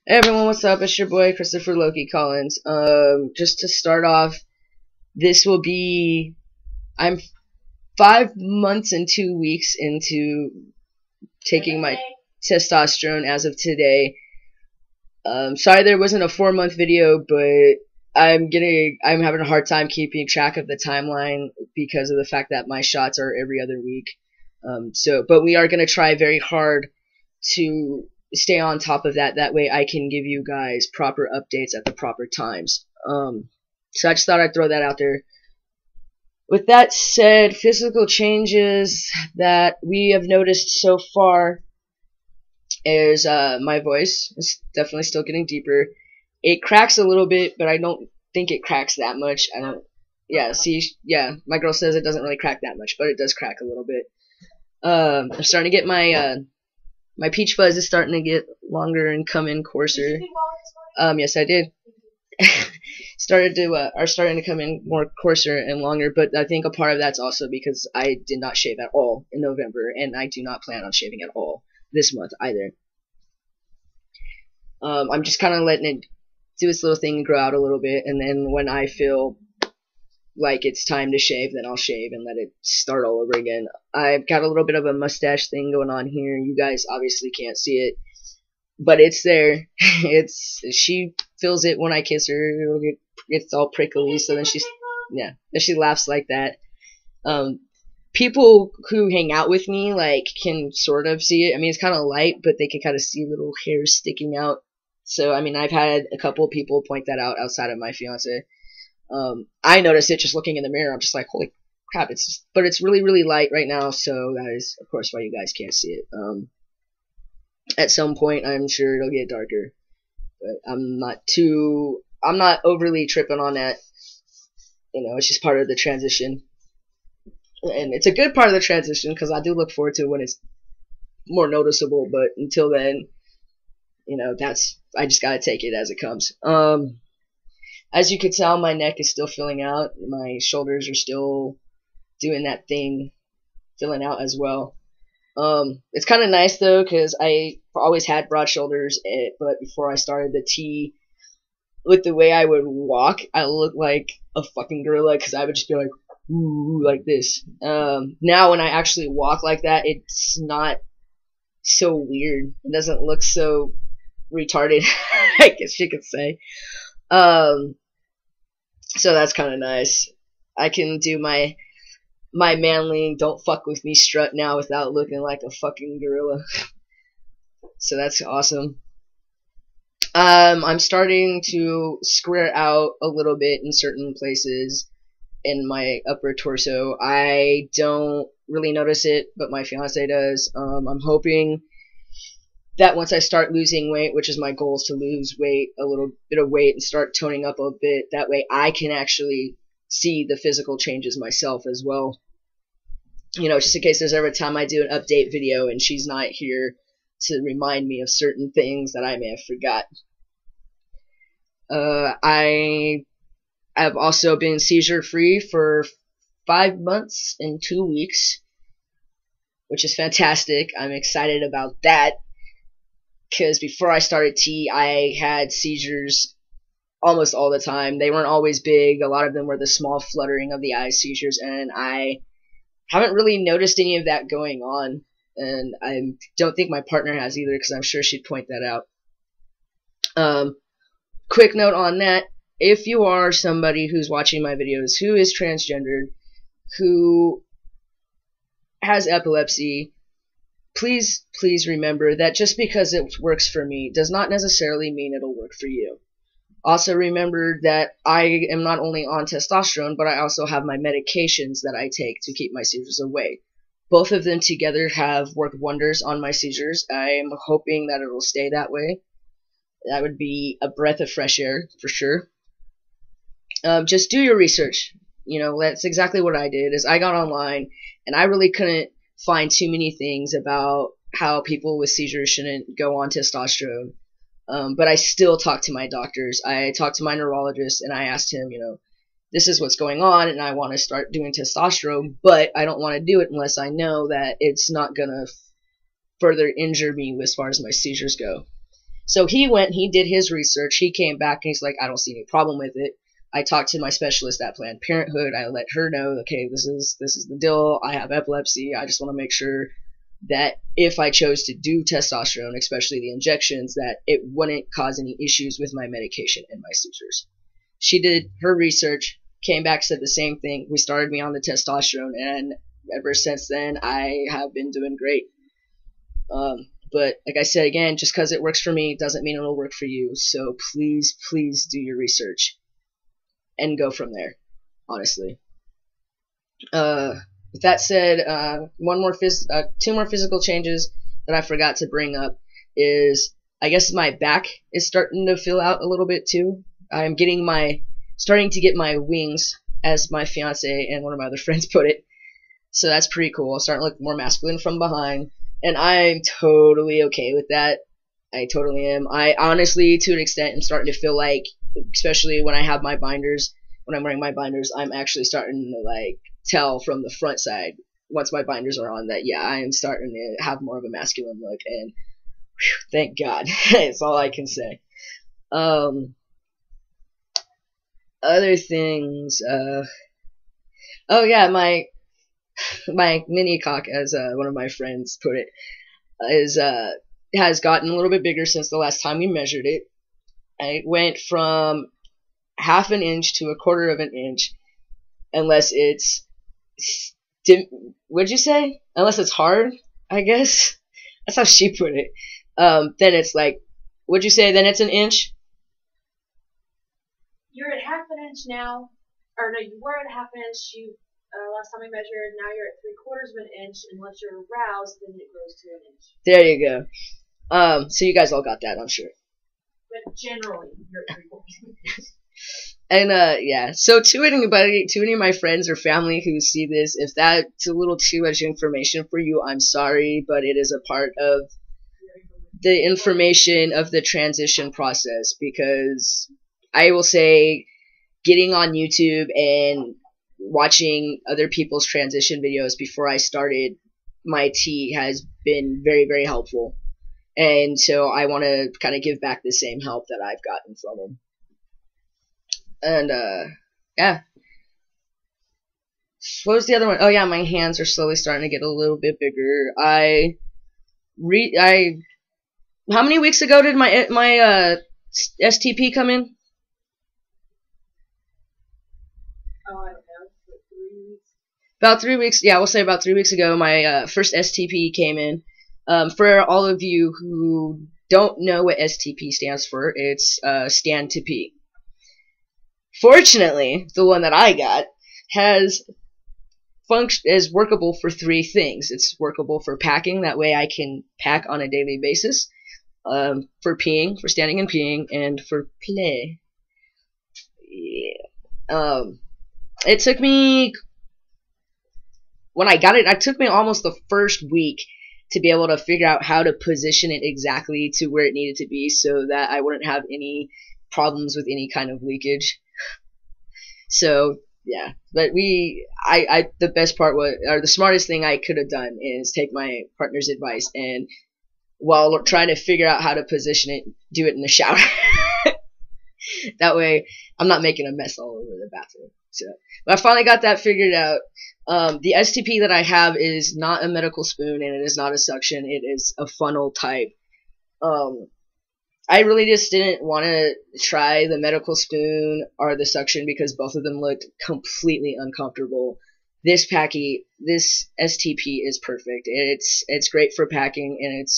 Hey everyone, what's up? It's your boy Christopher Loki Collins. Just to start off, this will be I'm 5 months and 2 weeks into taking my testosterone as of today. Sorry there wasn't a 4 month video, but I'm having a hard time keeping track of the timeline because of the fact that my shots are every other week. But we are gonna try very hard to stay on top of that. That way I can give you guys proper updates at the proper times. So I just thought I'd throw that out there. With that said, physical changes that we have noticed so far is my voice is definitely still getting deeper. It cracks a little bit, but I don't think it cracks that much. I don't. Yeah, see, yeah, my girl says it doesn't really crack that much, but it does crack a little bit. I'm starting to get my peach fuzz is starting to get longer and come in coarser. Yes, I did. Are starting to come in more coarser and longer, but I think a part of that's also because I did not shave at all in November, and I do not plan on shaving at all this month either. I'm just kind of letting it do its little thing and grow out a little bit, and then when I feel like it's time to shave, then I'll shave and let it start all over again. I've got a little bit of a mustache thing going on here. You guys obviously can't see it, but it's there. She feels it when I kiss her. It's all prickly, so then then she laughs like that. People who hang out with me can sort of see it. I mean, it's kind of light, but they can kind of see little hairs sticking out. So I mean, I've had a couple people point that out outside of my fiance. I noticed it just looking in the mirror. I'm just like, holy crap! But it's really, really light right now, so that is, of course, why you guys can't see it. At some point, I'm sure it'll get darker, but I'm not overly tripping on that. It's just part of the transition, and it's a good part of the transition because I do look forward to when it's more noticeable. But until then, I just gotta take it as it comes. As you can tell, my neck is still filling out. My shoulders are still doing that thing, filling out as well. It's kind of nice though, because I always had broad shoulders, but before I started the T, with the way I would walk, I looked like a fucking gorilla, because I would just be like, ooh, like this. Now when I actually walk like that, it's not so weird. It doesn't look so retarded, I guess you could say. So that's kind of nice. I can do my manly don't fuck with me strut now without looking like a fucking gorilla. So that's awesome. I'm starting to square out a little bit in certain places in my upper torso. I don't really notice it, but my fiance does. I'm hoping that once I start losing weight, which is my goal, is to lose weight, a little bit of weight, and start toning up a bit, that way I can actually see the physical changes myself as well. Just in case there's ever a time I do an update video and she's not here to remind me of certain things that I may have forgot. I have also been seizure free for 5 months and 2 weeks, which is fantastic. I'm excited about that, because before I started T, I had seizures almost all the time. They weren't always big. A lot of them were the small fluttering of the eyes seizures, and I haven't really noticed any of that going on. And I don't think my partner has either, because I'm sure she'd point that out. Quick note on that. If you are somebody who's watching my videos who is transgendered, who has epilepsy, please remember that just because it works for me does not necessarily mean it'll work for you. Also remember that I am not only on testosterone, but I also have my medications that I take to keep my seizures away. Both of them together have worked wonders on my seizures. I am hoping that it will stay that way. That would be a breath of fresh air for sure. Just do your research. That's exactly what I did. Is I got online and I really couldn't find too many things about how people with seizures shouldn't go on testosterone. But I still talked to my doctors. I talked to my neurologist and I asked him, this is what's going on and I want to start doing testosterone, but I don't want to do it unless I know that it's not going to further injure me as far as my seizures go. So he did his research. He came back and he's like, I don't see any problem with it. I talked to my specialist at Planned Parenthood. I let her know, okay, this is the deal. I have epilepsy. I just want to make sure that if I chose to do testosterone, especially the injections, that it wouldn't cause any issues with my medication and my seizures. She did her research, came back, said the same thing. We started me on the testosterone, and ever since then, I have been doing great. But like I said again, just because it works for me doesn't mean it'll work for you. So please, please do your research and go from there, honestly. With that said, two more physical changes that I forgot to bring up is, I guess my back is starting to fill out a little bit too. I'm starting to get my wings, as my fiance and one of my other friends put it. So that's pretty cool. I'm starting to look more masculine from behind, and I'm totally okay with that. I totally am. I honestly, to an extent, am starting to feel like, especially when I have my binders, when I'm wearing my binders, I'm actually starting to like tell from the front side once my binders are on that, yeah, I am starting to have more of a masculine look, and whew, thank God. That's all I can say. Other things, oh yeah, my mini cock, as one of my friends put it, has gotten a little bit bigger since the last time we measured it. It went from half an inch to a quarter of an inch, unless it's what'd you say? Unless it's hard, I guess. That's how she put it. Then it's like, what'd you say? Then it's an inch. You're at half an inch now, or no, you were at half an inch. Last time we measured, now you're at 3/4 of an inch. Unless you're aroused, then it grows to an inch. There you go. So you guys all got that, I'm sure. But generally, you're at 3/4 of an inch. And yeah, so to any of my friends or family who see this, if that's a little too much information for you, I'm sorry, but it is a part of the information of the transition process, because I will say, getting on YouTube and watching other people's transition videos before I started my T has been very, very helpful. And so I want to kind of give back the same help that I've gotten from them. And, yeah. What was the other one? Oh, yeah, my hands are slowly starting to get a little bit bigger. How many weeks ago did my STP come in? Oh, I don't know. Like 3 weeks? About 3 weeks. Yeah, we'll say about 3 weeks ago, my first STP came in. For all of you who don't know what STP stands for, it's stand to pee. Fortunately, the one that I got is workable for 3 things. It's workable for packing, that way I can pack on a daily basis. For peeing, for standing and peeing, and for play. Yeah. It took me, when I got it took me almost the first week to be able to figure out how to position it exactly to where it needed to be, so that I wouldn't have any problems with any kind of leakage. So yeah, but the best part was, or the smartest thing I could have done, is take my partner's advice, and while trying to figure out how to position it, do it in the shower. That way I'm not making a mess all over the bathroom. So, but I finally got that figured out. The STP that I have is not a medical spoon, and it is not a suction. It is a funnel type. I really just didn't want to try the medical spoon or the suction, because both of them looked completely uncomfortable. This STP is perfect. It's great for packing, and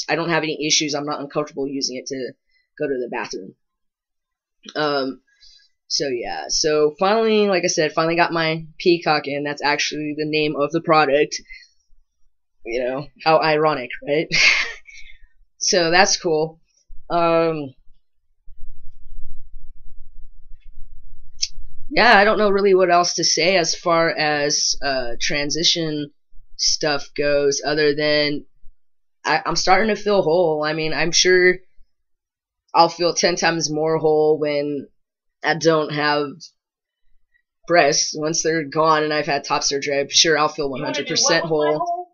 I don't have any issues. I'm not uncomfortable using it to go to the bathroom. So yeah, so finally, like I said, finally got my peacock in. That's actually the name of the product. You know, how ironic, right? So that's cool. Yeah, I don't know really what else to say as far as transition stuff goes, other than I'm starting to feel whole. I mean, I'm sure I'll feel 10 times more whole when I don't have breasts. Once they're gone and I've had top surgery, I'm sure I'll feel 100% whole.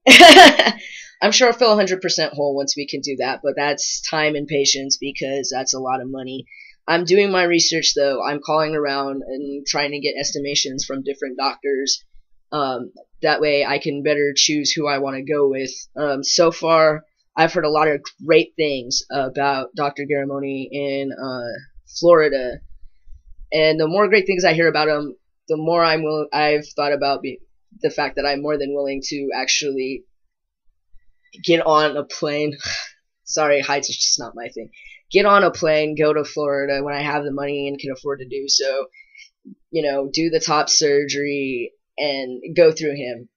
I'm sure I'll feel 100% whole once we can do that, but that's time and patience because that's a lot of money. I'm doing my research though. I'm calling around and trying to get estimations from different doctors. That way I can better choose who I want to go with. So far, I've heard a lot of great things about Dr. Garamoni in Florida. And the more great things I hear about him, the more I've thought about the fact that I'm more than willing to actually get on a plane. Sorry, heights is just not my thing. Get on a plane, go to Florida when I have the money and can afford to do so. You know, do the top surgery and go through him.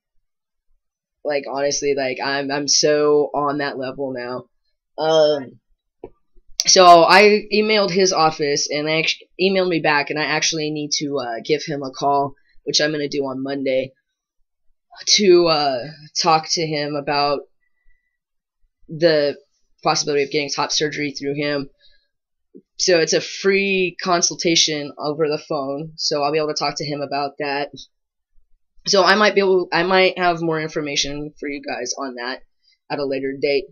Like, honestly, like, I'm so on that level now. So I emailed his office, and they emailed me back, and I actually need to give him a call, which I'm going to do on Monday, to talk to him about the possibility of getting top surgery through him. So it's a free consultation over the phone, so I'll be able to talk to him about that. So I might have more information for you guys on that at a later date.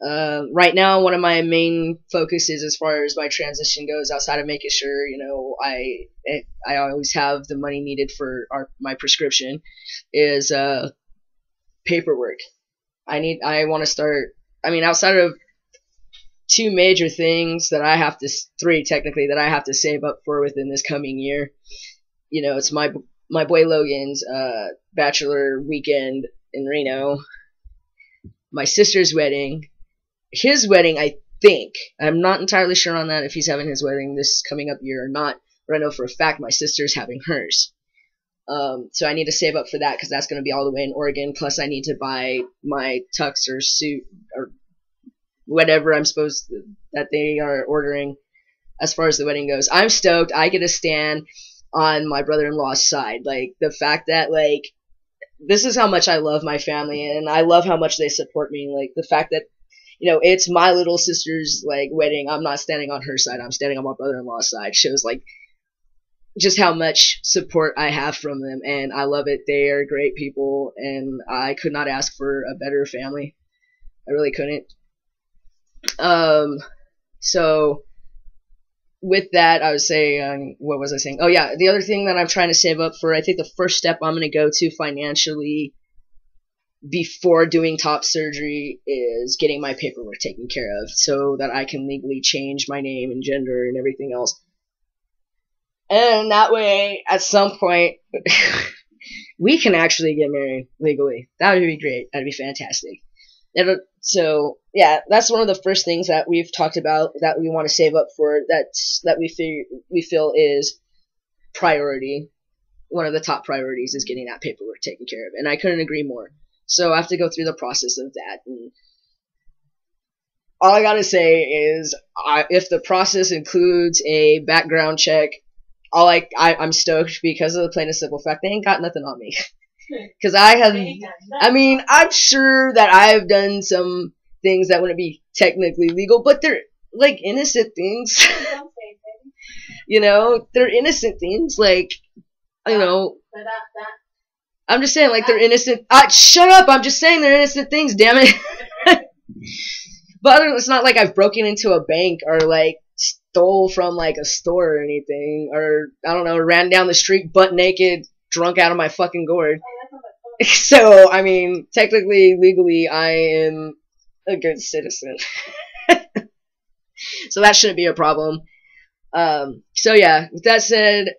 Right now, one of my main focuses as far as my transition goes, outside of making sure, you know, I always have the money needed for my prescription, is paperwork. I want to start. I mean, outside of two major things that I have to, three technically, that I have to save up for within this coming year. You know, it's my boy Logan's bachelor weekend in Reno, my sister's wedding, his wedding, I think. I'm not entirely sure on that, if he's having his wedding this coming up year or not, but I know for a fact my sister's having hers. So I need to save up for that because that's going to be all the way in Oregon. Plus I need to buy my tux or suit or whatever I'm supposed to, that they are ordering as far as the wedding goes. I'm stoked. I get to stand on my brother-in-law's side. Like, the fact that, like, this is how much I love my family, and I love how much they support me. Like, the fact that, you know, it's my little sister's, like, wedding. I'm not standing on her side. I'm standing on my brother-in-law's side. Shows, like, just how much support I have from them, and I love it. They are great people, and I could not ask for a better family. I really couldn't. So with that, I was saying, what was I saying? Oh yeah, the other thing that I'm trying to save up for, I think the first step I'm going to go to financially before doing top surgery is getting my paperwork taken care of so that I can legally change my name and gender and everything else. And that way, at some point, we can actually get married legally. That would be great. That'd be fantastic. So yeah, that's one of the first things that we've talked about that we want to save up for. That we feel is priority. One of the top priorities is getting that paperwork taken care of, and I couldn't agree more. So I have to go through the process of that. And all I gotta say is, if the process includes a background check, I'm stoked because of the plain and simple fact they ain't got nothing on me. Because I mean, I'm sure that I've done some things that wouldn't be technically legal, but they're, like, innocent things. You know, they're innocent things, like, you know, I'm just saying, like, they're innocent. Shut up, I'm just saying they're innocent things, damn it. But it's not like I've broken into a bank or, like, stole from, like, a store or anything, or, I don't know, ran down the street butt naked, drunk out of my fucking gourd. So, I mean, technically, legally, I am a good citizen. So that shouldn't be a problem. So yeah, with that said,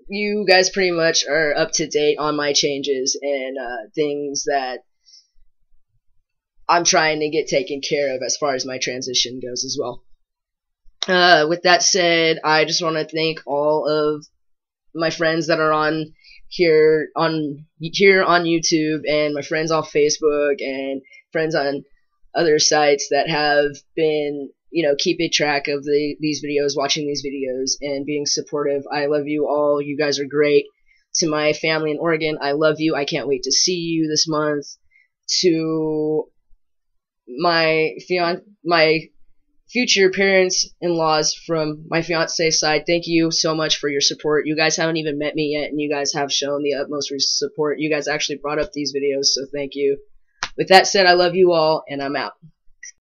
you guys pretty much are up to date on my changes and things that I'm trying to get taken care of as far as my transition goes as well. With that said, I just want to thank all of my friends that are on here on YouTube, and my friends on Facebook, and friends on other sites that have been, you know, keeping track of these videos, watching these videos, and being supportive. I love you all. You guys are great. To my family in Oregon, I love you. I can't wait to see you this month. To my future parents-in-laws from my fiance's side, thank you so much for your support. You guys haven't even met me yet, and you guys have shown the utmost support. You guys actually brought up these videos, so thank you. With that said, I love you all, and I'm out.